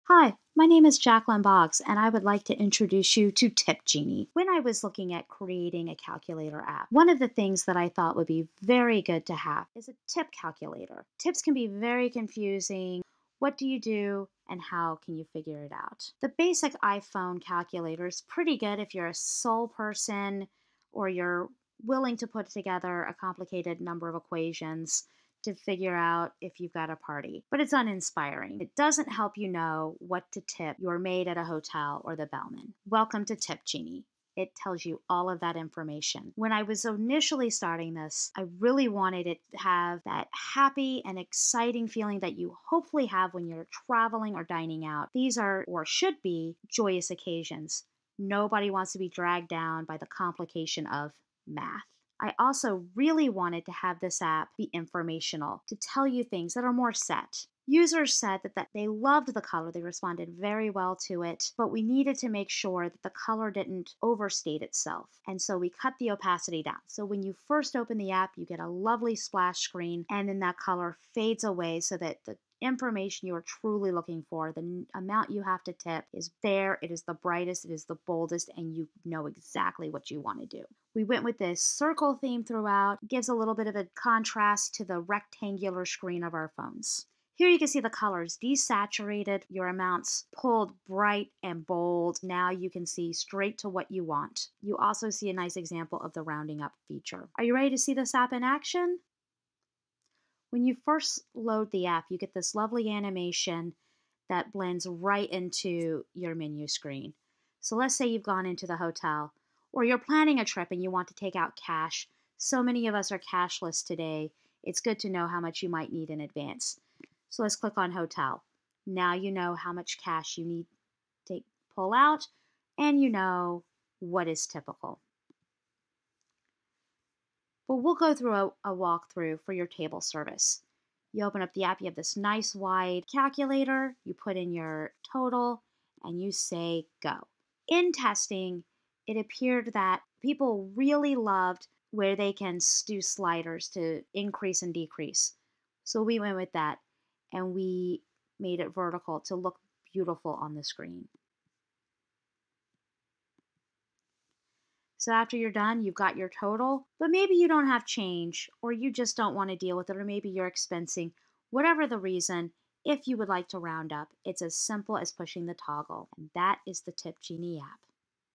Hi, my name is Jacqueline Boggs, and I would like to introduce you to Tip Genie. When I was looking at creating a calculator app, one of the things that I thought would be very good to have is a tip calculator. Tips can be very confusing. What do you do, and how can you figure it out? The basic iPhone calculator is pretty good if you're a sole person or you're willing to put together a complicated number of equations to figure out if you've got a party, but it's uninspiring. It doesn't help you know what to tip your maid at a hotel or the bellman. Welcome to Tip Genie. It tells you all of that information. When I was initially starting this, I really wanted it to have that happy and exciting feeling that you hopefully have when you're traveling or dining out. These are, or should be, joyous occasions. Nobody wants to be dragged down by the complication of math. I also really wanted to have this app be informational, to tell you things that are more set. Users said that they loved the color, they responded very well to it, but we needed to make sure that the color didn't overstate itself. And so we cut the opacity down. So when you first open the app, you get a lovely splash screen, and then that color fades away so that the information you are truly looking for, the amount you have to tip, is there. It is the brightest, it is the boldest, and you know exactly what you want to do. We went with this circle theme throughout. It gives a little bit of a contrast to the rectangular screen of our phones. Here you can see the colors desaturated, your amounts pulled bright and bold. Now you can see straight to what you want. You also see a nice example of the rounding up feature. Are you ready to see this app in action? When you first load the app, you get this lovely animation that blends right into your menu screen. So let's say you've gone into the hotel, or you're planning a trip and you want to take out cash. So many of us are cashless today. It's good to know how much you might need in advance. So let's click on hotel. Now you know how much cash you need to pull out, and you know what is typical. But we'll go through a walkthrough for your table service. You open up the app, you have this nice wide calculator, you put in your total, and you say go. In testing, it appeared that people really loved where they can do sliders to increase and decrease. So we went with that, and we made it vertical to look beautiful on the screen. So after you're done, you've got your total, but maybe you don't have change, or you just don't want to deal with it, or maybe you're expensing. Whatever the reason, if you would like to round up, it's as simple as pushing the toggle. And that is the Tip Genie app.